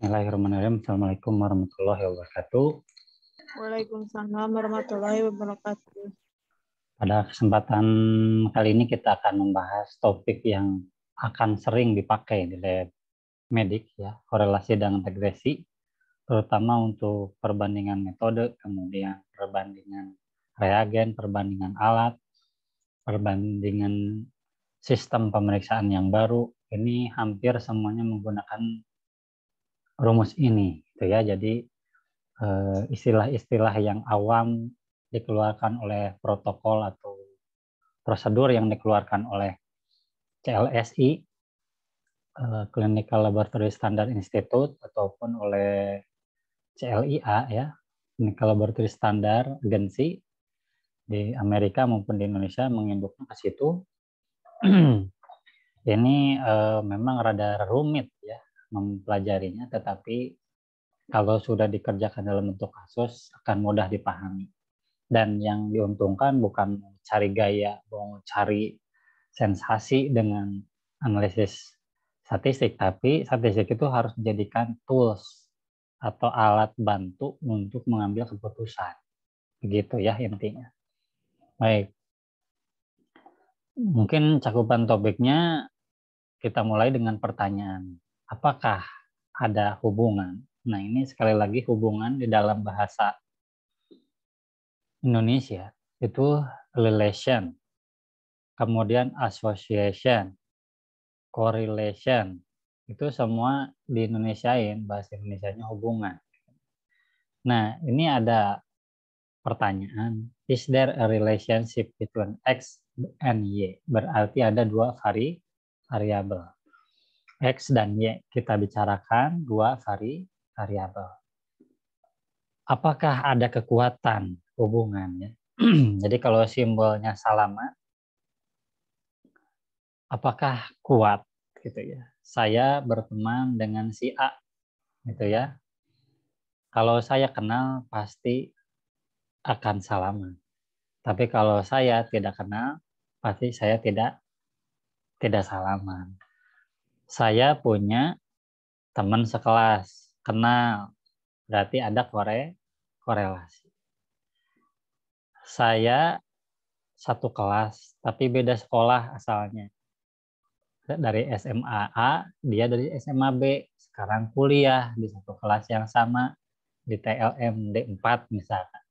Bismillahirrahmanirrahim. Assalamualaikum warahmatullahi wabarakatuh. Waalaikumsalam warahmatullahi wabarakatuh. Pada kesempatan kali ini kita akan membahas topik yang akan sering dipakai di lab medik, ya, korelasi dan regresi, terutama untuk perbandingan metode, kemudian perbandingan reagen, perbandingan alat, perbandingan sistem pemeriksaan yang baru. Ini hampir semuanya menggunakan rumus ini, gitu ya. Jadi istilah-istilah yang awam dikeluarkan oleh protokol atau prosedur yang dikeluarkan oleh CLSI, Clinical Laboratory Standard Institute, ataupun oleh CLIA, ya, Clinical Laboratory Standard Agency di Amerika maupun di Indonesia menginduknya ke situ. Ini memang rada rumit, ya, mempelajarinya, tetapi kalau sudah dikerjakan dalam bentuk kasus akan mudah dipahami. Dan yang diuntungkan bukan cari gaya, mau cari sensasi dengan analisis statistik, tapi statistik itu harus dijadikan tools atau alat bantu untuk mengambil keputusan. Begitu ya intinya. Baik, mungkin cakupan topiknya kita mulai dengan pertanyaan, apakah ada hubungan? Nah, ini sekali lagi hubungan di dalam bahasa Indonesia itu relation, kemudian association, correlation, itu semua di Indonesiain, bahasa Indonesianya hubungan. Nah, ini ada pertanyaan, is there a relationship between X and Y? Berarti ada dua variabel. X dan Y kita bicarakan dua variabel. Apakah ada kekuatan hubungannya? Jadi kalau simbolnya salaman, apakah kuat gitu ya? Saya berteman dengan si A gitu ya. Kalau saya kenal pasti akan salaman. Tapi kalau saya tidak kenal pasti saya tidak salaman. Saya punya teman sekelas, kenal, berarti ada korelasi. Saya satu kelas tapi beda sekolah asalnya. Dari SMA A, dia dari SMA B. Sekarang kuliah di satu kelas yang sama di TLM D4 misalkan.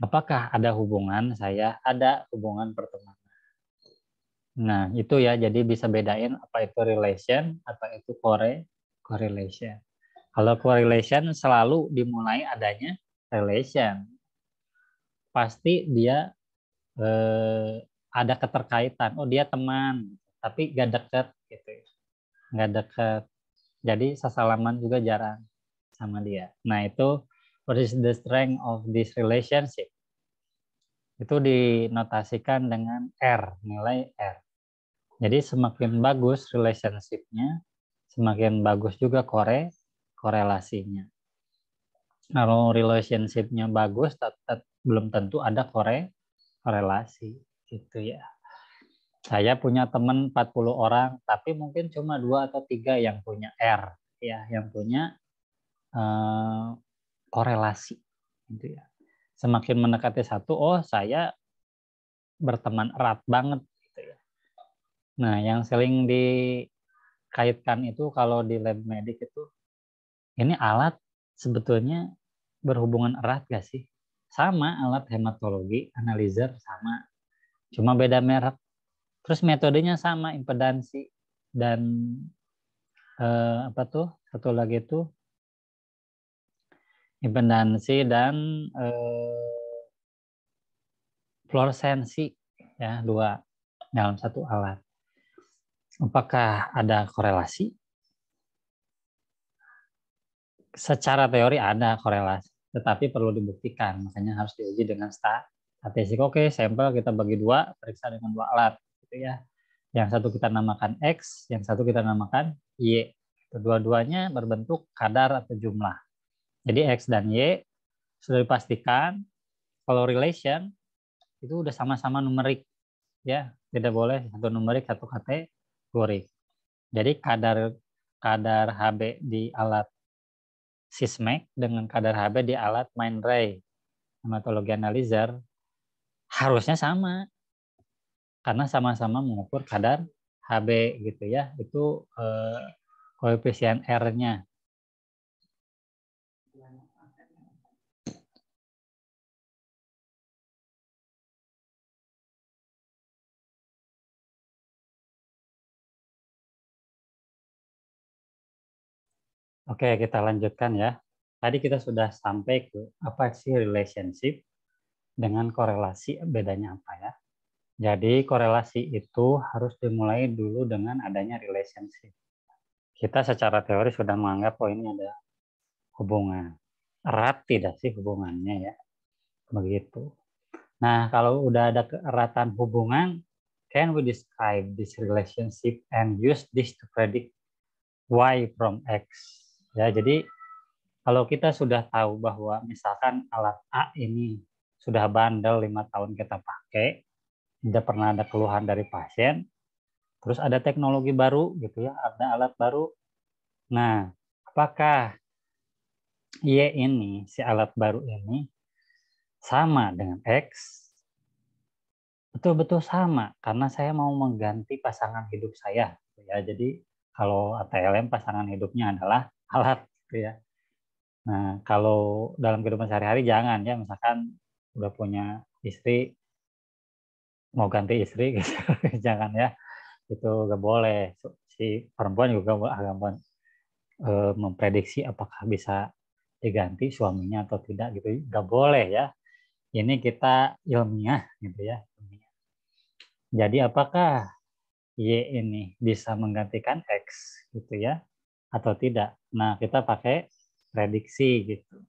Apakah ada hubungan? Saya ada hubungan pertemanan. Nah, itu ya, jadi bisa bedain apa itu relation, apa itu correlation. Kalau correlation selalu dimulai adanya relation. Pasti dia ada keterkaitan. Oh, dia teman, tapi gak deket gitu ya. Gak deket. Jadi sesalaman juga jarang sama dia. Nah, itu what is the strength of this relationship? Itu dinotasikan dengan R, nilai R. Jadi semakin bagus relationship-nya, semakin bagus juga korelasinya. Kalau relationship-nya bagus, belum tentu ada korelasi. Gitu ya. Saya punya teman 40 orang, tapi mungkin cuma 2 atau 3 yang punya R, ya, yang punya korelasi. Gitu ya. Semakin mendekati satu, oh saya berteman erat banget. Gitu ya. Nah, yang sering dikaitkan itu kalau di lab medik itu, ini alat sebetulnya berhubungan erat gak sih? Sama, alat hematologi, analyzer sama, cuma beda merek. Terus metodenya sama, impedansi dan apa tuh? Satu lagi tuh impedansi dan fluoresensi, ya, dua dalam satu alat. Apakah ada korelasi? Secara teori ada korelasi, tetapi perlu dibuktikan, makanya harus diuji dengan statistik. Oke, sampel kita bagi dua, periksa dengan dua alat, gitu ya. Yang satu kita namakan X, yang satu kita namakan Y. Kedua-duanya berbentuk kadar atau jumlah. Jadi X dan Y sudah dipastikan. Kalau relation itu udah sama-sama numerik, ya, tidak boleh satu numerik satu kategori. Jadi kadar kadar Hb di alat Sysmex dengan kadar Hb di alat Mindray hematologi analyzer harusnya sama karena sama-sama mengukur kadar Hb gitu ya. Itu koefisien R-nya. Oke, kita lanjutkan ya. Tadi kita sudah sampai ke apa sih relationship dengan korelasi, bedanya apa ya. Jadi korelasi itu harus dimulai dulu dengan adanya relationship. Kita secara teori sudah menganggap ini ada hubungan. Erat tidak sih hubungannya ya. Begitu. Nah, kalau udah ada keeratan hubungan, can we describe this relationship and use this to predict Y from X? Ya, jadi kalau kita sudah tahu bahwa misalkan alat A ini sudah bandel 5 tahun kita pakai, tidak pernah ada keluhan dari pasien, terus ada teknologi baru gitu ya, ada alat baru. Nah, apakah Y ini, si alat baru ini sama dengan X? Betul-betul sama, karena saya mau mengganti pasangan hidup saya. Ya, jadi kalau ATLM pasangan hidupnya adalah alat. Gitu ya. Nah, kalau dalam kehidupan sehari-hari jangan ya, misalkan udah punya istri, mau ganti istri, gitu. Jangan ya, itu nggak boleh. Si perempuan juga agak memprediksi apakah bisa diganti suaminya atau tidak gitu, nggak boleh ya. Ini kita ilmiah gitu ya. Jadi apakah Y ini bisa menggantikan X gitu ya atau tidak? Nah, kita pakai prediksi gitu.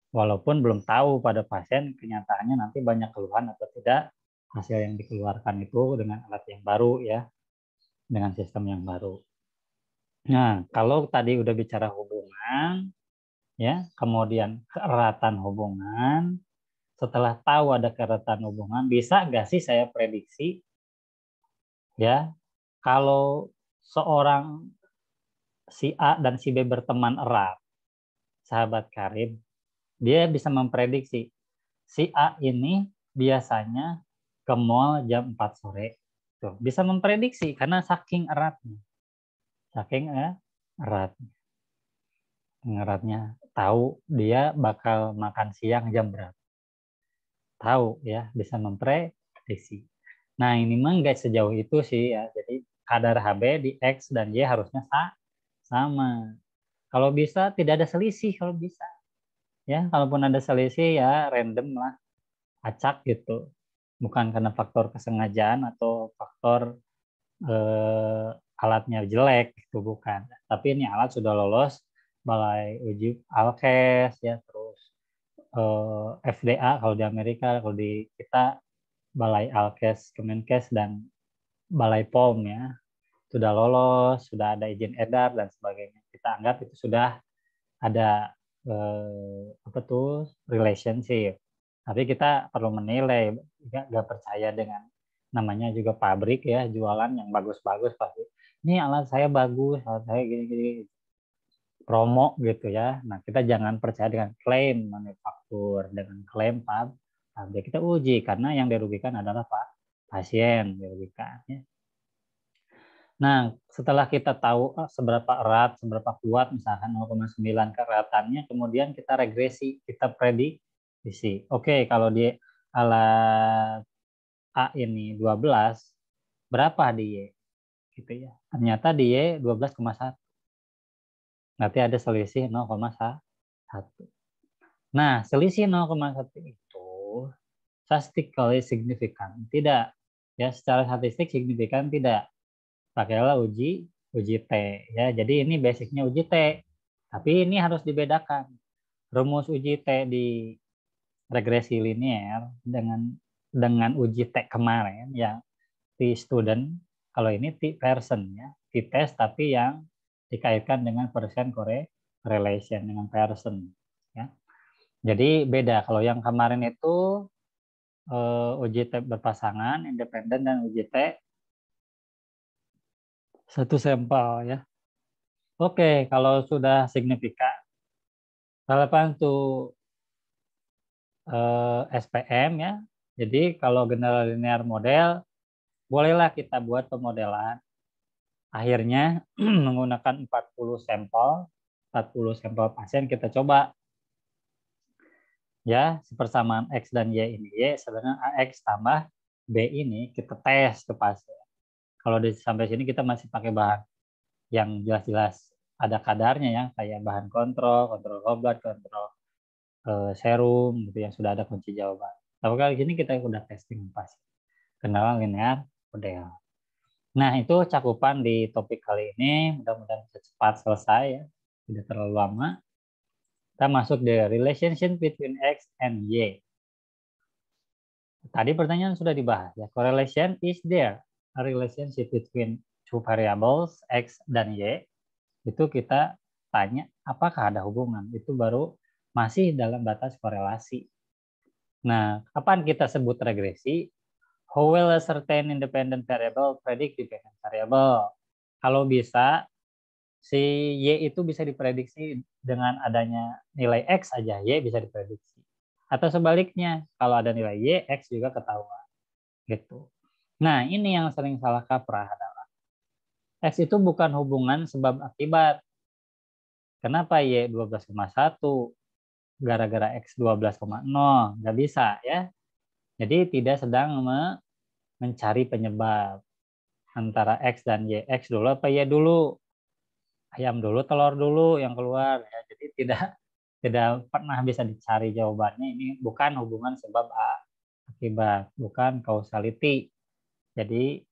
Walaupun belum tahu pada pasien kenyataannya nanti banyak keluhan atau tidak hasil yang dikeluarkan itu dengan alat yang baru ya, dengan sistem yang baru. Nah, kalau tadi udah bicara hubungan ya, kemudian keeratan hubungan, setelah tahu ada keeratan hubungan, bisa nggak sih saya prediksi ya kalau seorang si A dan si B berteman erat, sahabat karib, dia bisa memprediksi si A ini biasanya ke mall jam 4 sore. Tuh, bisa memprediksi karena saking eratnya. Saking eratnya. Tahu dia bakal makan siang jam berapa. Tahu ya, bisa memprediksi. Nah, ini mah nggak sejauh itu sih ya. Jadi kadar Hb di X dan Y harusnya sama. Kalau bisa tidak ada selisih kalau bisa. Ya, kalaupun ada selisih ya random lah, acak gitu. Bukan karena faktor kesengajaan atau faktor alatnya jelek gitu, bukan. Tapi ini alat sudah lolos balai uji Alkes ya, terus FDA kalau di Amerika, kalau di kita balai Alkes Kemenkes dan balai POM ya, sudah lolos, sudah ada izin edar dan sebagainya. Kita anggap itu sudah ada apa tuh relationship. Tapi kita perlu menilai, nggak percaya dengan namanya juga pabrik ya, jualan yang bagus-bagus pasti. Ini alat saya bagus, alat saya gini-gini, promo gitu ya. Nah, kita jangan percaya dengan klaim manufaktur, dengan klaim pabrik. Kita uji karena yang dirugikan adalah pasien dirugikan ya. Nah, setelah kita tahu seberapa erat, seberapa kuat, misalkan 0,9 keeratannya, kemudian kita regresi, kita prediksi. Oke, kalau di alat A ini 12, berapa di Y? Gitu ya. Ternyata di Y 12,1. Berarti ada selisih 0,1. Nah, selisih 0,1 itu statistically signifikan. Tidak. Ya, secara statistik signifikan tidak. Pakailah uji T ya. Jadi ini basicnya uji T. Tapi ini harus dibedakan. Rumus uji T di regresi linier dengan uji T kemarin yang T student, kalau ini T person ya, T test tapi yang dikaitkan dengan percent correlation dengan person ya. Jadi beda. Kalau yang kemarin itu uji T berpasangan, independen, dan uji T satu sampel ya. Oke, kalau sudah signifikan, relevan to SPM ya. Jadi kalau general linear model, bolehlah kita buat pemodelan. Akhirnya menggunakan 40 sampel pasien kita coba. Ya, persamaan X dan Y ini. Y sebenarnya AX tambah B ini kita tes ke pasien. Kalau sampai sini kita masih pakai bahan yang jelas-jelas ada kadarnya ya, kayak bahan kontrol obat, kontrol serum gitu yang sudah ada kunci jawaban. Tapi kali ini kita udah testing pasien. Kenalan linear model. Nah, itu cakupan di topik kali ini. Mudah-mudahan bisa cepat selesai ya. Tidak terlalu lama. Kita masuk di relationship between X and Y. Tadi pertanyaan sudah dibahas ya. Correlation, is there a relationship between two variables X dan Y? Itu kita tanya apakah ada hubungan. Itu baru masih dalam batas korelasi. Nah, kapan kita sebut regresi? How will a certain independent variable predict dependent variable? Kalau bisa, si Y itu bisa diprediksi dengan adanya nilai X aja, Y bisa diprediksi. Atau sebaliknya, kalau ada nilai Y, X juga ketahuan. Gitu. Nah, ini yang sering salah kaprah adalah X itu bukan hubungan sebab akibat. Kenapa Y 12,1? Gara-gara X 12,0? Nggak bisa ya. Jadi tidak sedang mencari penyebab antara X dan Y. X dulu apa Y dulu? Ayam dulu, telur dulu yang keluar. Ya. Jadi tidak pernah bisa dicari jawabannya. Ini bukan hubungan sebab akibat, bukan causality. Jadi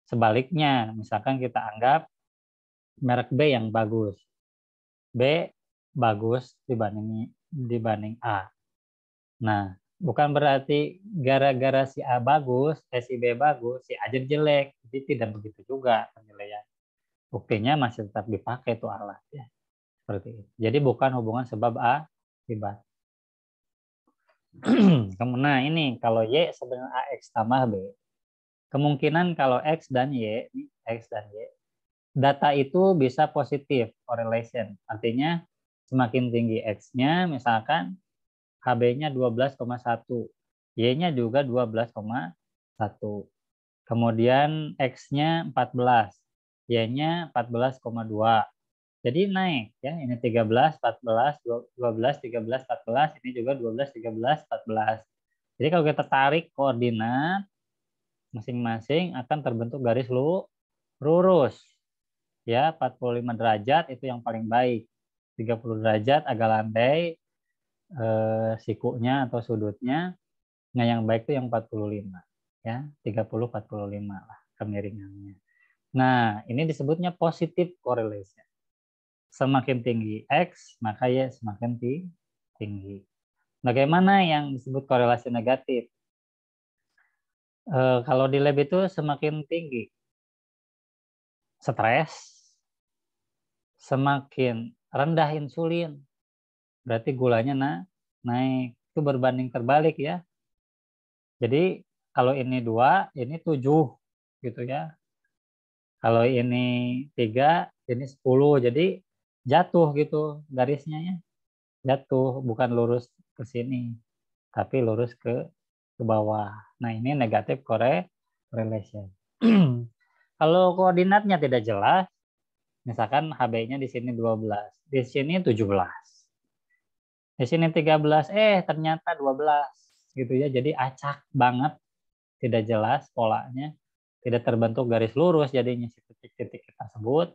sebaliknya, misalkan kita anggap merek B yang bagus. B bagus dibanding A. Nah, bukan berarti gara-gara si A bagus, si B bagus, si A jadi jelek. Jadi tidak begitu juga penilaian. Buktinya masih tetap dipakai tuh alat ya. Seperti itu. Jadi bukan hubungan sebab akibat. Nah, ini kalau Y sebenarnya AX tambah B. Kemungkinan kalau X dan Y, data itu bisa positif correlation. Artinya semakin tinggi X-nya, misalkan HB-nya 12,1, Y-nya juga 12,1. Kemudian X-nya 14, Y-nya 14,2. Jadi naik ya, ini 13, 14, 12, 13, 14, ini juga 12, 13, 14. Jadi kalau kita tarik koordinat masing-masing akan terbentuk garis lurus. Ya, 45 derajat itu yang paling baik. 30 derajat agak landai sikunya atau sudutnya. Nah, yang baik itu yang 45. Ya, 30 45 lah kemiringannya. Nah, ini disebutnya positive correlation. Semakin tinggi X, maka Y semakin tinggi. Bagaimana yang disebut korelasi negatif? Kalau di lab itu semakin tinggi stres, semakin rendah insulin, berarti gulanya naik. Itu berbanding terbalik ya. Jadi kalau ini 2, ini 7 gitu ya. Kalau ini 3, ini 10. Jadi jatuh gitu garisnya ya. Jatuh, bukan lurus ke sini, tapi lurus ke bawah. Nah, ini negatif correlation. Kalau koordinatnya tidak jelas, misalkan HB-nya di sini 12, di sini 17. Di sini 13, ternyata 12 gitu ya. Jadi acak banget, tidak jelas polanya, tidak terbentuk garis lurus jadinya si titik-titik kita sebut,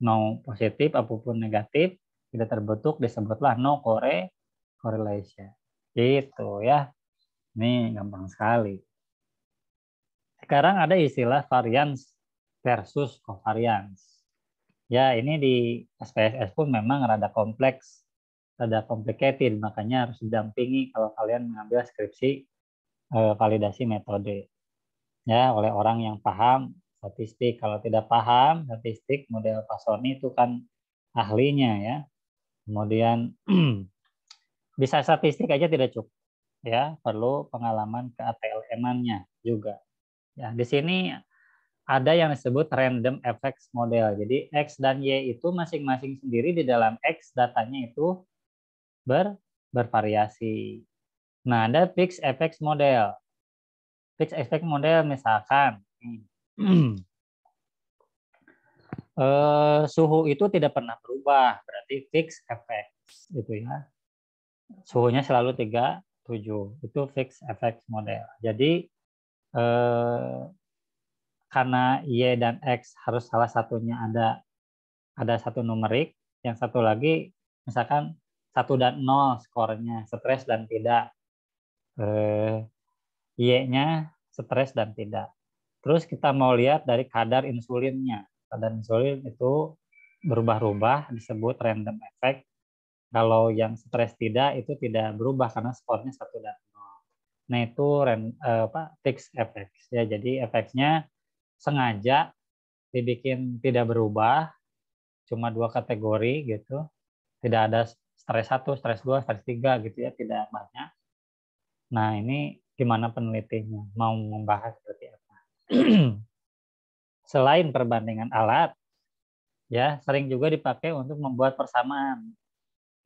no positif apapun negatif, tidak terbentuk, disebutlah no correlation. Gitu ya. Ini gampang sekali. Sekarang ada istilah variance versus covariance. Ya, ini di SPSS pun memang rada kompleks, rada complicated, makanya harus didampingi kalau kalian mengambil skripsi validasi metode. Ya, oleh orang yang paham statistik. Kalau tidak paham statistik, model Pasoni itu kan ahlinya ya. Kemudian bisa statistik aja tidak cukup. Ya, perlu pengalaman ke ATLM-nya juga. Ya, di sini ada yang disebut random effects model. Jadi X dan Y itu masing-masing sendiri di dalam X datanya itu bervariasi. Nah, ada fixed effects model. Fixed effect model misalkan suhu itu tidak pernah berubah, berarti fixed effects gitu ya. Suhunya selalu 37, itu fixed effects model. Jadi karena Y dan X harus salah satunya ada satu numerik, yang satu lagi misalkan 1 dan 0 skornya, stres dan tidak. Y-nya stres dan tidak. Terus kita mau lihat dari kadar insulinnya. Kadar insulin itu berubah-ubah, disebut random effect. Kalau yang stres tidak, itu tidak berubah karena skornya 1 dan 0. Nah, itu fixed effects. Ya, jadi efeknya sengaja dibikin tidak berubah, cuma 2 kategori gitu. Tidak ada stres 1, stres 2, stres 3 gitu ya, tidak banyak. Nah, ini gimana penelitinya? Mau membahas seperti apa? Selain perbandingan alat, ya sering juga dipakai untuk membuat persamaan.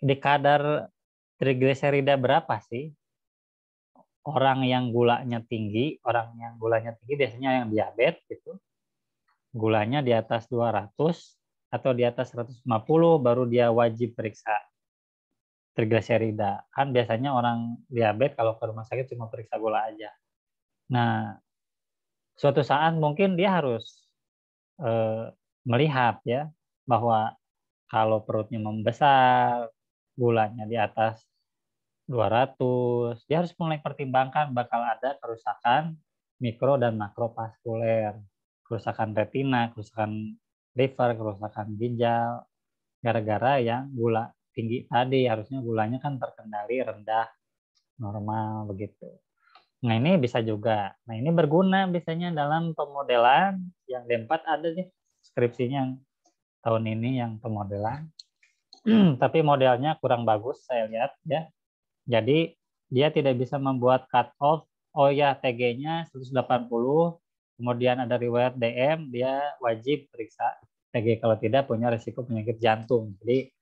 Di kadar trigliserida berapa sih orang yang gulanya tinggi biasanya yang diabetes gitu. Gulanya di atas 200 atau di atas 150 baru dia wajib periksa trigliserida. Kan biasanya orang diabetes kalau ke rumah sakit cuma periksa gula aja. Nah, suatu saat mungkin dia harus melihat ya bahwa kalau perutnya membesar, gulanya di atas 200, dia harus mulai pertimbangkan bakal ada kerusakan mikro dan makrovaskuler, kerusakan retina, kerusakan liver, kerusakan ginjal, gara-gara yang gula tinggi tadi, harusnya gulanya kan terkendali rendah, normal begitu. Nah, ini bisa juga. Nah, ini berguna biasanya dalam pemodelan yang D4 ada nih skripsinya tahun ini yang pemodelan. Tapi modelnya kurang bagus saya lihat ya. Jadi dia tidak bisa membuat cut off. Oh ya, TG-nya 180, kemudian ada riwayat DM, dia wajib periksa TG, kalau tidak punya risiko penyakit jantung. Jadi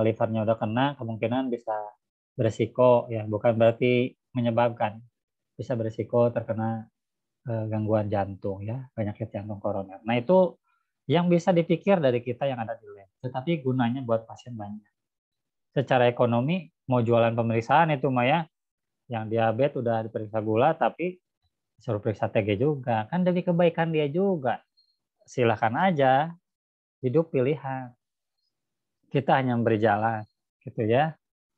livernya udah kena, kemungkinan bisa berisiko ya, bukan berarti menyebabkan, bisa berisiko terkena gangguan jantung ya, penyakit jantung koroner. Nah, itu yang bisa dipikir dari kita yang ada di lab, tetapi gunanya buat pasien banyak. Secara ekonomi mau jualan pemeriksaan itu Maya, yang diabetes udah diperiksa gula tapi suruh periksa TG juga, kan demi kebaikan dia juga. Silakan aja, hidup pilihan. Kita hanya memberi jalan gitu ya.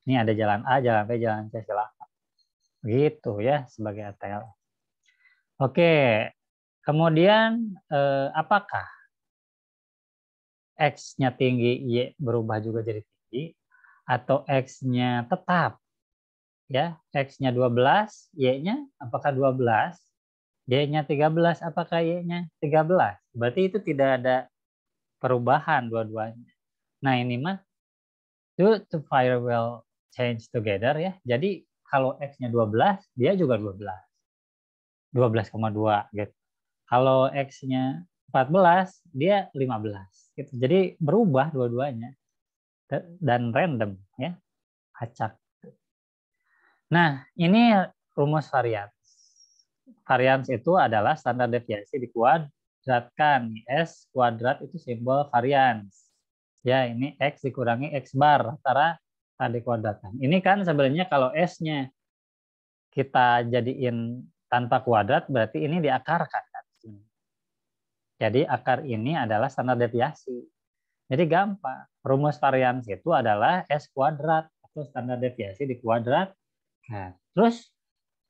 Ini ada jalan A, jalan B, jalan C, silakan. Begitu ya sebagai ATL. Oke, kemudian apakah X-nya tinggi, Y berubah juga jadi tinggi, atau X-nya tetap? Ya, X-nya 12, Y-nya apakah 12? Y-nya 13, apakah Y-nya 13? Berarti itu tidak ada perubahan dua-duanya. Nah, ini mah two variable change together ya. Jadi kalau X-nya 12, dia juga 12. 12,2 gitu. Kalau X-nya 14, dia 15 gitu. Jadi berubah dua-duanya dan random ya, acak. Nah, ini rumus varians. Varians itu adalah standar deviasi dikuadratkan. S kuadrat itu simbol varians. Ya, ini X dikurangi X bar, antara dikuadratkan. Ini kan sebenarnya kalau S-nya kita jadiin tanpa kuadrat, berarti ini diakarkan. Jadi akar ini adalah standar deviasi. Jadi gampang. Rumus varians itu adalah S kuadrat atau standar deviasi dikuadratkan. Nah, terus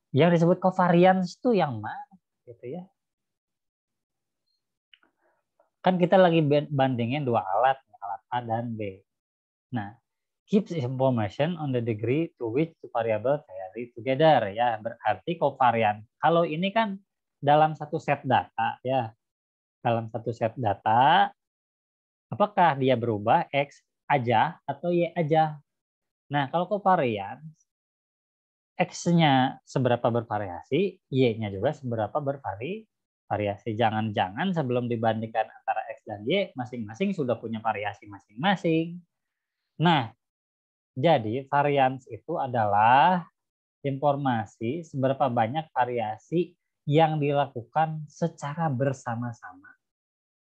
yang disebut covariance itu yang mana? Gitu ya. Kan kita lagi bandingin dua alat, alat A dan B. Nah, keeps information on the degree to which the variable vary together ya, berarti covariance. Kalau ini kan dalam satu set data ya. Dalam satu set data apakah dia berubah X aja atau Y aja. Nah, kalau covariance X-nya seberapa bervariasi, Y-nya juga seberapa bervariasi. variasi. Jangan-jangan sebelum dibandingkan antara X dan Y, masing-masing sudah punya variasi masing-masing. Nah, jadi varians itu adalah informasi seberapa banyak variasi yang dilakukan secara bersama-sama.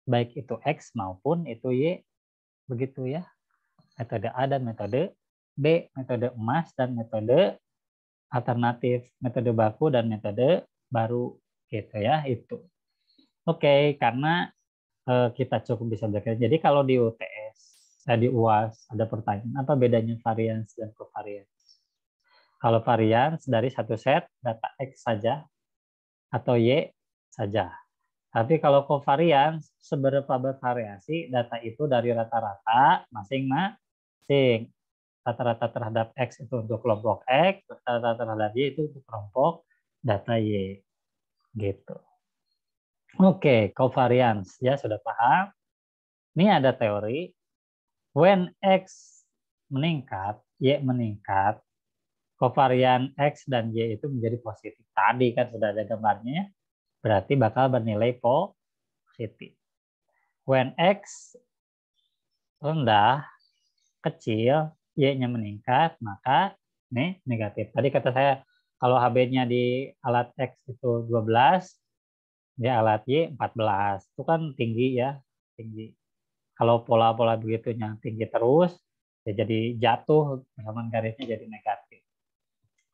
Baik itu X maupun itu Y. Begitu ya. Metode A dan metode B, metode emas dan metode alternatif, metode baku dan metode baru gitu ya, itu. Oke, karena kita cukup bisa belajar. Jadi kalau di UTS, di UAS ada pertanyaan apa bedanya varians dan covariance. Kalau varians dari satu set data X saja atau Y saja. Tapi kalau covariance seberapa bervariasi data itu dari rata-rata masing-masing. Rata-rata terhadap X itu untuk kelompok X, rata-rata terhadap Y itu untuk kelompok data Y. Gitu. Oke, covariance ya sudah paham. Ini ada teori when X meningkat, Y meningkat, covarian X dan Y itu menjadi positif. Tadi kan sudah ada gambarnya, berarti bakal bernilai positif. When X rendah, kecil, Y-nya meningkat, maka ini negatif. Tadi kata saya, kalau HB-nya di alat X itu 12, di alat Y 14. Itu kan tinggi ya, tinggi. Kalau pola-pola begitunya tinggi terus, ya jadi jatuh, persamaan garisnya jadi negatif.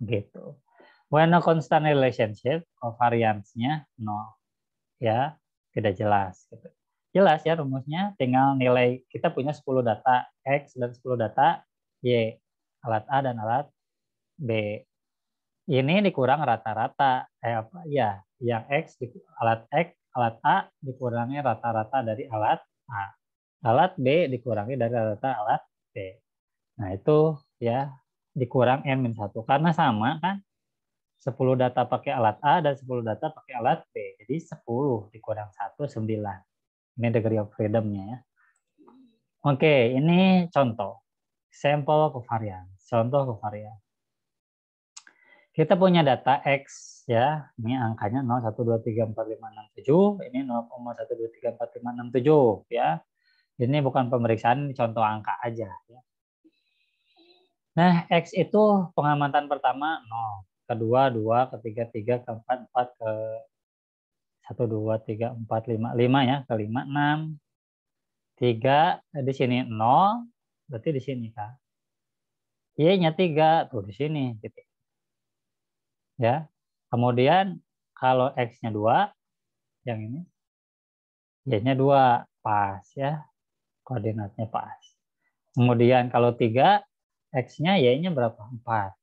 Gitu. When a constant relationship, covariance-nya 0. Ya, tidak jelas. Gitu. Jelas ya rumusnya, tinggal nilai, kita punya 10 data X dan 10 data Y, alat A dan alat B. Ini dikurang rata-rata, apa ya, yang X, alat X, alat A dikurangi rata-rata dari alat A. Alat B dikurangi dari rata-rata alat B. Nah itu ya, dikurang N-1. Karena sama kan, 10 data pakai alat A dan 10 data pakai alat B. Jadi 10 dikurang 1, 9. Ini degree of freedom-nya ya. Oke, ini contoh. Sampel covariance. Contoh covariance. Kita punya data X ya. Ini angkanya 0, 1, 2, 3, 4, 5, 6, 7. Ini 0,1, 2, 3, 4, 5, 6, 7 ya. Ini bukan pemeriksaan, ini contoh angka aja ya. Nah, X itu pengamatan pertama 0, kedua 2, ketiga 3, keempat 4, ke 1, 2, 3, 4, 5, 5 ya, kelima 6, 3, di sini 0, berarti di sini kan. Y-nya 3, tuh di sini. Gitu. Ya. Kemudian kalau X-nya 2, yang ini, Y-nya 2, pas ya. Koordinatnya pas. Kemudian kalau 3, X-nya Y-nya berapa? 4.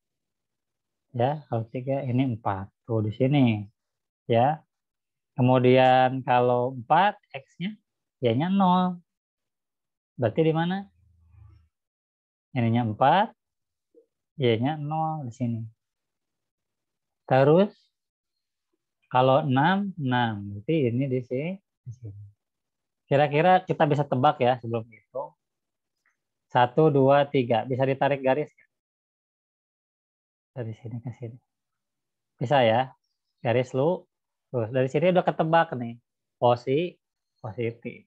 Ya, kalau 3 ini 4. Tuh di sini. Ya. Kemudian kalau 4, X-nya Y-nya 0. Berarti di mana? Ininya 4, Y-nya 0 di sini. Terus kalau 6, 6. Berarti ini di sini. Kira-kira kita bisa tebak ya sebelum itu. 1, 2, 3. Bisa ditarik garis? Dari sini ke sini. Bisa ya? Garis lu. Terus dari sini udah ketebak nih. Positif.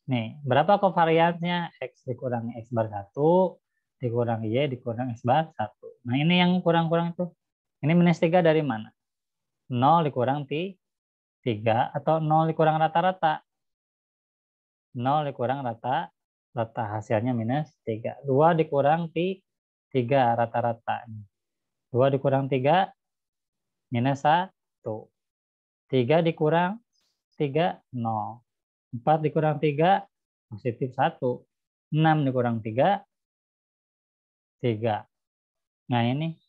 Nih, berapa covariance-nya? X dikurangi X bar 1, dikurangi Y, dikurangi X bar 1. Nah, ini yang kurang-kurang itu. Ini minus 3 dari mana? 0 dikurang 3 atau 0 dikurang rata-rata? 0 dikurang rata hasilnya minus 3. 2 dikurang 3 rata-rata. 2 dikurang 3 minus 1. 3 dikurang 3, 0. 4 dikurang 3, positif 1. 6 dikurang 3, 3. Nah ini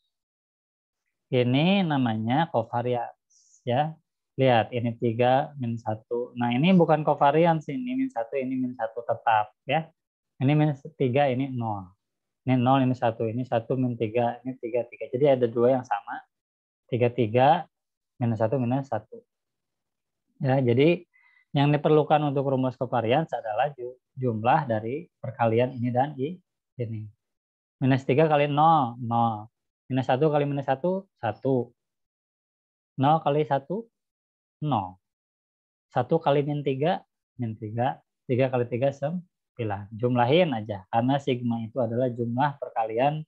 namanya covariance ya. Lihat ini 3 minus 1. Nah ini bukan covariance, ini minus 1, ini minus 1 tetap ya. Ini minus 3, ini 0. Ini 0, ini 1, ini 1 minus 3, ini 3, 3. Jadi ada 2 yang sama. 3, 3, minus 1, minus 1. Ya, jadi yang diperlukan untuk rumus covariance adalah jumlah dari perkalian ini dan ini. Minus 3 kali 0, 0. Minus 1 kali minus 1, 1. 0 kali 1, 0. 1 kali min 3, 3 kali 3 9. Jumlahin aja, karena sigma itu adalah jumlah perkalian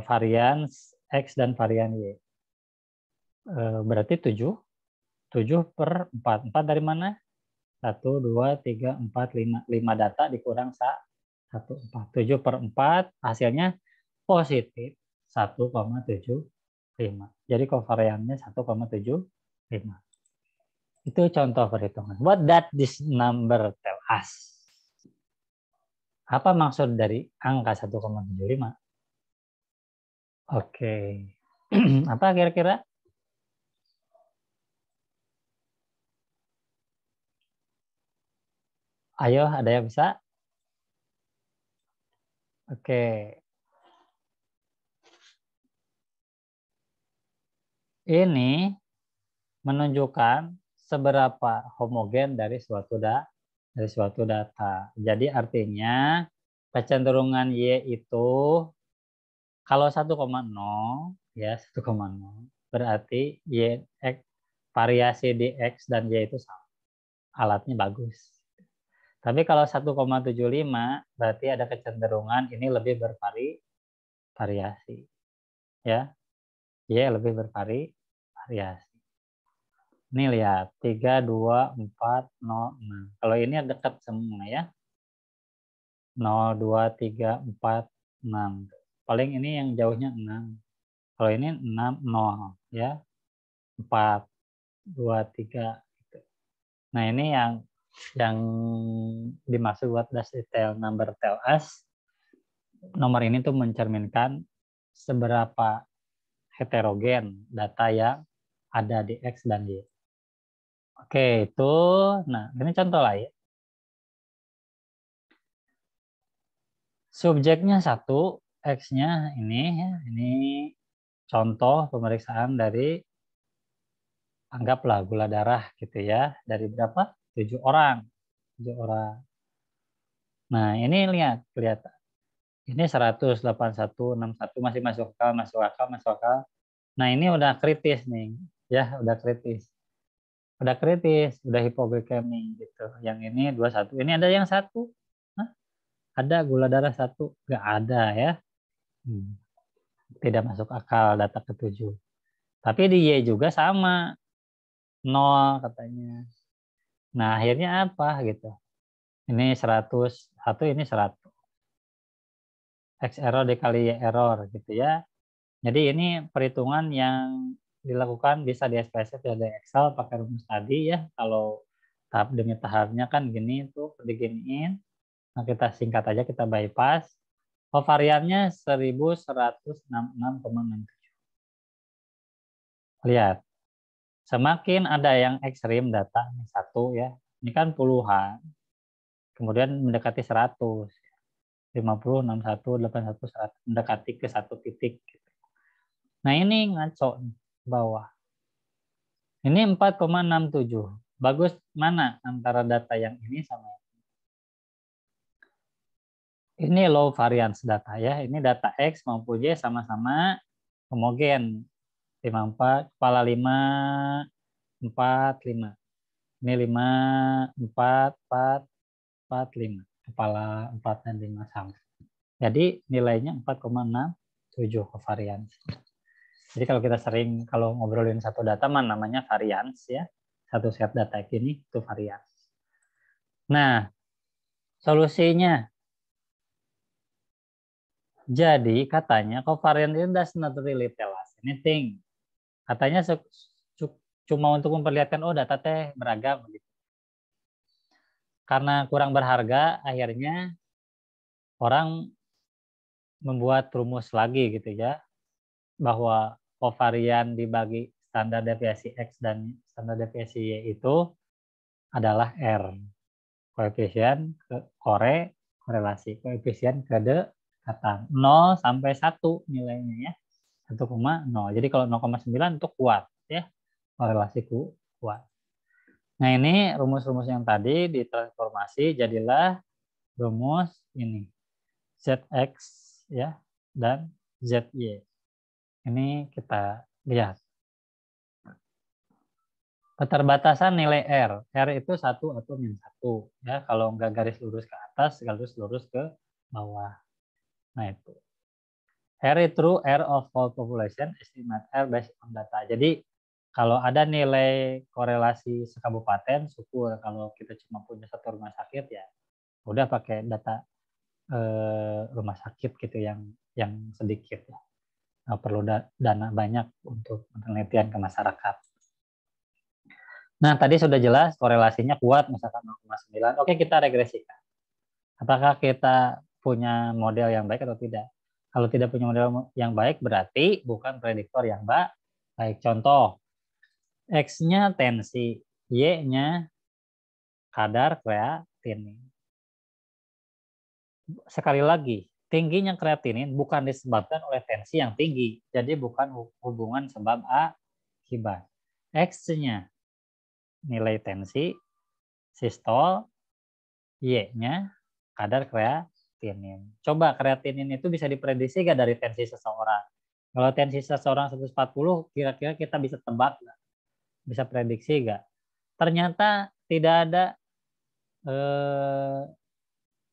varian X dan varian Y. Berarti 7. 7 per 4. 4 dari mana? 1, 2, 3, 4, 5. 5 data dikurang 1, 4. 7 per 4 hasilnya positif 1,75. Jadi kovariannya 1,75. Itu contoh perhitungan. What does this number tell us? Apa maksud dari angka 1,75? Oke. Apa kira-kira? Ayo, ada yang bisa? Oke. Ini menunjukkan seberapa homogen dari suatu data. Jadi artinya kecenderungan Y itu kalau 1,0 ya 1,0 berarti Y variasi di X dan Y itu sama. Alatnya bagus. Tapi kalau 1,75 berarti ada kecenderungan ini lebih bervariasi. Ya. Y lebih bervariasi. Ini lihat 3, 2, 4, 0, 6. Kalau ini dekat semua ya. 0, 2, 3, 4, 6. Paling ini yang jauhnya 6. Kalau ini 6, 0 ya. 4, 2, 3. Nah ini yang dimaksud what does it tell number tell us. Nomor ini tuh mencerminkan seberapa heterogen data yang ada di X dan Y. Oke, itu. Nah, ini contoh lah ya. Subjeknya 1, X-nya ini ya. Ini contoh pemeriksaan dari anggaplah gula darah gitu ya. Dari berapa? 7 orang. 7 orang. Nah, ini kelihatan. Ini 100, 81, 61 masih masuk akal. Nah, ini udah kritis nih. Ya, udah kritis. Udah hipoglikemi gitu. Yang ini 21. Ini ada yang 1. Hah? Ada gula darah 1? Nggak ada ya. Tidak masuk akal data ke-7. Tapi di Y juga sama. 0 katanya. Nah, akhirnya apa gitu. Ini 100, 1 ini 100. X error dikali Y error gitu ya. Jadi ini perhitungan yang dilakukan bisa di SPSS ya, di Excel pakai rumus tadi ya. Kalau tahap demi tahapnya kan gini tuh diginiin. Nah, kita singkat aja, kita bypass. Variannya 1166,67. Lihat. Semakin ada yang ekstrim data, ini 1 ya. Ini kan puluhan. Kemudian mendekati 100. 50, 61, 81, 100. Mendekati ke 1 titik. Nah ini ngaco bawah. Ini 4,67. Bagus mana antara data yang ini sama ini low variance data ya. Ini data X maupun Y sama-sama homogen. 54, kepala 5, 4, 5. Ini 5, 4, 4, 4, 5. Kepala 4 dan 5 sama. Jadi nilainya 4,67 covariance. Jadi kalau kita kalau ngobrolin satu data namanya variance ya. Satu set data ini itu variance. Nah, solusinya. Jadi katanya covariance does not really tell us anything. Katanya cuma untuk memperlihatkan data teh beragam gitu. Karena kurang berharga akhirnya orang membuat rumus lagi gitu ya, bahwa kovarian dibagi standar deviasi X dan standar deviasi Y itu adalah R. Koefisien korelasi. Koefisien kedekatan. 0 sampai 1 nilainya ya. 1,0. Jadi kalau 0,9 itu kuat ya. Korelasi kuat. Nah ini rumus-rumus yang tadi ditransformasi jadilah rumus ini. ZX ya dan ZY. Ini kita lihat. Keterbatasan nilai R. R itu 1 atau min 1. Ya, kalau nggak garis lurus ke atas, garis lurus ke bawah. Nah, itu. R true, R of whole population, estimate R based on data. Jadi, kalau ada nilai korelasi sekabupaten, syukur. Kalau kita cuma punya satu rumah sakit, ya udah pakai data rumah sakit gitu yang sedikit. Nggak perlu dana banyak untuk penelitian ke masyarakat. Nah, tadi sudah jelas korelasinya kuat, misalkan 0,9. Oke, kita regresikan. Apakah kita punya model yang baik atau tidak? Kalau tidak punya model yang baik, berarti bukan prediktor yang baik. Contoh, X-nya tensi, Y-nya kadar kreatinin. Sekali lagi, tingginya kreatinin bukan disebabkan oleh tensi yang tinggi. Jadi bukan hubungan sebab akibat. X-nya nilai tensi, sistol, Y-nya kadar kreatinin. Coba kreatinin itu bisa diprediksi nggak dari tensi seseorang? Kalau tensi seseorang 140, kira-kira kita bisa tebak nggak? Bisa prediksi nggak? Ternyata tidak ada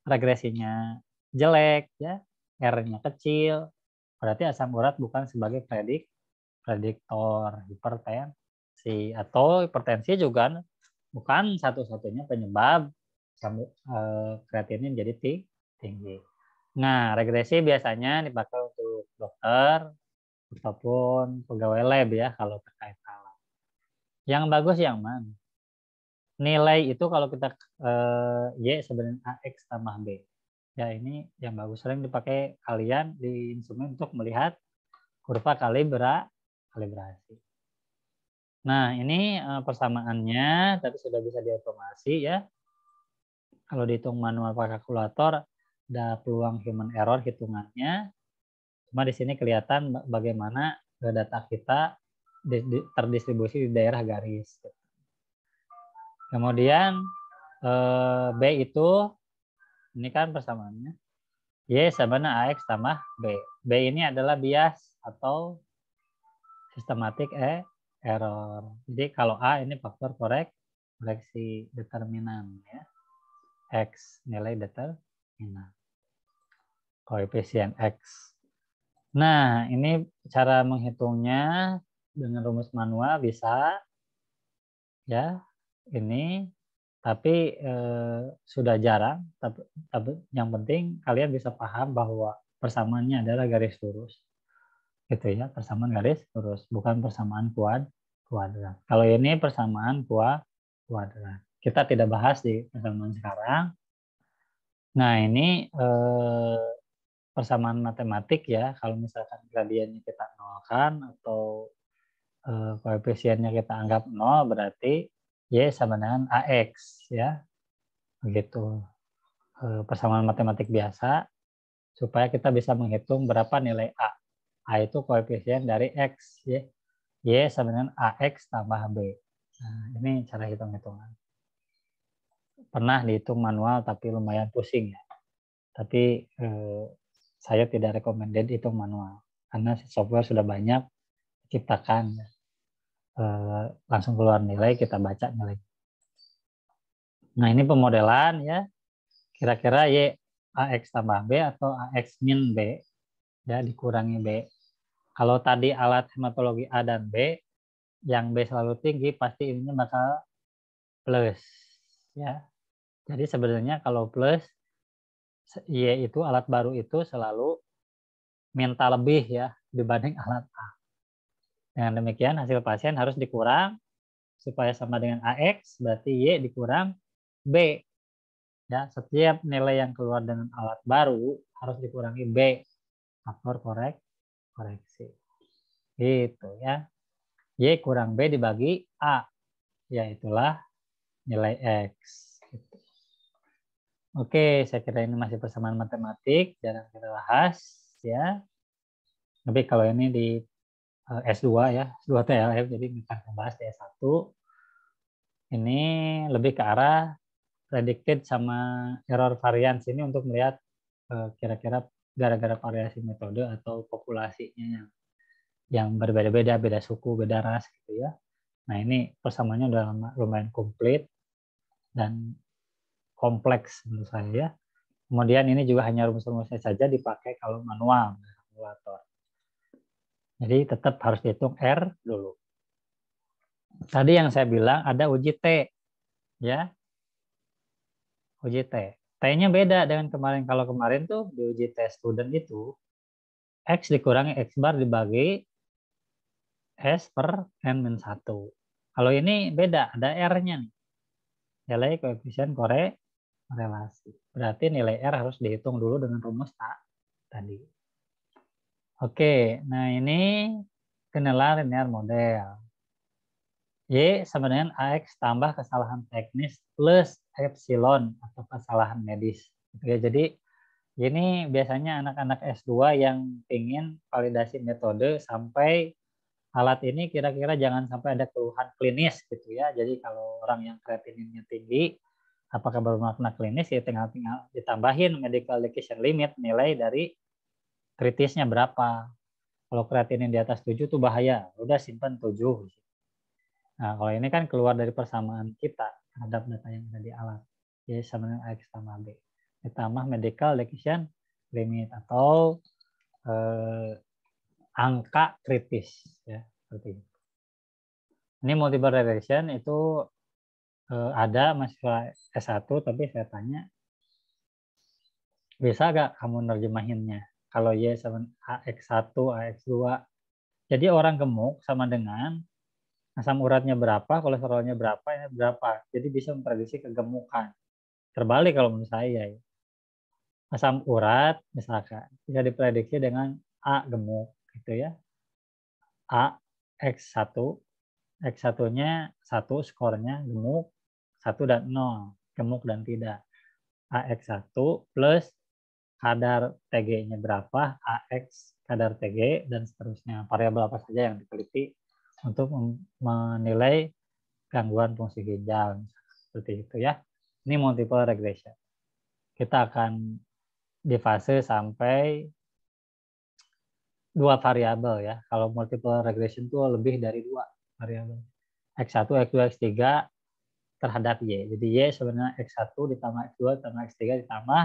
regresinya jelek, ya, R-nya kecil, berarti asam urat bukan sebagai prediktor hipertensi. Atau hipertensi juga bukan satu-satunya penyebab kreatinin jadi tinggi. Nah, regresi biasanya dipakai untuk dokter ataupun pegawai lab ya kalau terkait alat. Yang bagus yang mana? Nilai itu kalau kita Y sebenarnya AX tambah B. Ya, ini yang bagus, sering dipakai kalian di instrumen untuk melihat kurva kalibrasi. Nah, ini persamaannya, tapi sudah bisa diotomasi ya. Kalau dihitung manual pakai kalkulator, ada peluang human error hitungannya. Cuma di sini kelihatan bagaimana data kita terdistribusi di daerah garis. Kemudian B itu, ini kan persamaannya, Y sama dengan AX tambah B. B ini adalah bias atau systematic error. Jadi kalau A ini faktor koreksi determinan ya. X nilai determinan. Koefisien X. Nah, ini cara menghitungnya dengan rumus manual bisa ya. Ini tapi sudah jarang, tapi yang penting kalian bisa paham bahwa persamaannya adalah garis lurus. Gitu ya, persamaan garis lurus, bukan persamaan kuadrat. Kalau ini persamaan kuadrat. Kita tidak bahas di persamaan sekarang. Nah, ini persamaan matematik ya. Kalau misalkan gradiennya kita nolkan atau koefisiennya kita anggap 0, berarti Y sama dengan AX ya. Begitu. Persamaan matematik biasa supaya kita bisa menghitung berapa nilai A. A itu koefisien dari X ya. Y sama dengan AX tambah B. Nah, ini cara hitung-hitungan. Pernah dihitung manual tapi lumayan pusing ya. Tapi saya tidak recommended hitung manual karena software sudah banyak diciptakan. Langsung keluar nilai, kita baca nilai. Nah, ini pemodelan ya. Kira-kira Y AX tambah B atau AX min B ya, dikurangi B. Kalau tadi alat hematologi A dan B, yang B selalu tinggi, pasti ininya bakal plus ya. Jadi sebenarnya kalau plus, Y itu alat baru itu selalu minta lebih ya dibanding alat A. Dengan demikian hasil pasien harus dikurang supaya sama dengan AX, berarti Y dikurang B. Ya, setiap nilai yang keluar dengan alat baru harus dikurangi B, faktor koreksi. Gitu ya. Y kurang B dibagi A, yaitulah nilai X. Gitu. Oke, saya kira ini masih persamaan matematik, jarang kita bahas ya. Tapi kalau ini di S2 ya, S2 TLF, jadi kita akan bahas di S1. Ini lebih ke arah predicted sama error variance ini untuk melihat kira-kira gara-gara variasi metode atau populasinya yang berbeda-beda, beda suku, beda ras gitu ya. Nah, ini persamaannya udah lumayan komplit dan kompleks menurut saya ya. Kemudian ini juga hanya rumus-rumusnya saja dipakai kalau manual kalkulator. Jadi tetap harus dihitung R dulu. Tadi yang saya bilang ada uji T, ya. Uji T. T-nya beda dengan kemarin. Kalau kemarin tuh di uji T student itu X dikurangi X bar dibagi S per N-1. Kalau ini beda, ada R-nya nih. Nilai koefisien korelasi. Berarti nilai R harus dihitung dulu dengan rumus tadi. Oke, nah ini kenalan linear model. Y sama dengan AX tambah kesalahan teknis plus epsilon atau kesalahan medis. Jadi ini biasanya anak-anak S2 yang ingin validasi metode sampai alat ini kira-kira jangan sampai ada keluhan klinis gitu ya. Jadi kalau orang yang kreatininnya tinggi, apakah bermakna klinis ya tinggal ditambahin medical education limit nilai dari kritisnya berapa. Kalau kreatinin di atas 7 tuh bahaya, udah simpan 7. Nah, kalau ini kan keluar dari persamaan kita terhadap data yang ada di alat. Y sama dengan AX tambah B. Ditambah medical education limit atau angka kritis ya, seperti itu. Ini multiple regression itu ada mahasiswa S1 tapi saya tanya bisa gak kamu nerjemahinnya kalau Y sama AX1, AX2. Jadi orang gemuk sama dengan asam uratnya berapa, kolesterolnya berapa, ini berapa. Jadi bisa memprediksi kegemukan. Terbalik kalau menurut saya. Asam urat misalkan bisa diprediksi dengan A gemuk gitu ya. A X1, X1-nya 1 skornya gemuk, 1 dan 0, gemuk dan tidak. AX1 plus kadar TG-nya berapa, AX kadar TG, dan seterusnya. Variabel apa saja yang diteliti untuk menilai gangguan fungsi ginjal. Seperti itu ya. Ini multiple regression. Kita akan di fase sampai 2 variabel ya. Kalau multiple regression itu lebih dari 2 variabel. X1, X2, X3 terhadap Y. Jadi Y sebenarnya X1 ditambah X2 ditambah X3 ditambah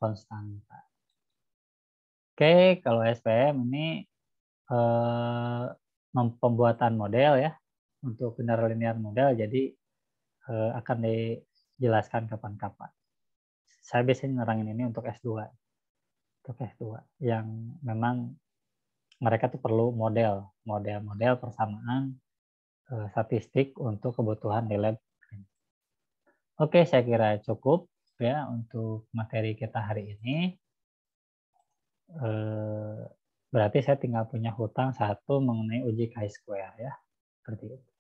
konstanta. Oke, kalau SPM ini pembuatan model ya untuk general linear model, jadi akan dijelaskan kapan-kapan. Saya biasanya nerangin ini untuk S2. Untuk S2 yang memang mereka tuh perlu model persamaan statistik untuk kebutuhan di lab. Oke, saya kira cukup ya untuk materi kita hari ini. Berarti saya tinggal punya hutang 1 mengenai uji chi-square ya. Seperti itu.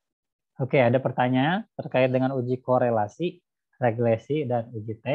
Oke, ada pertanyaan terkait dengan uji korelasi, regresi, dan uji T.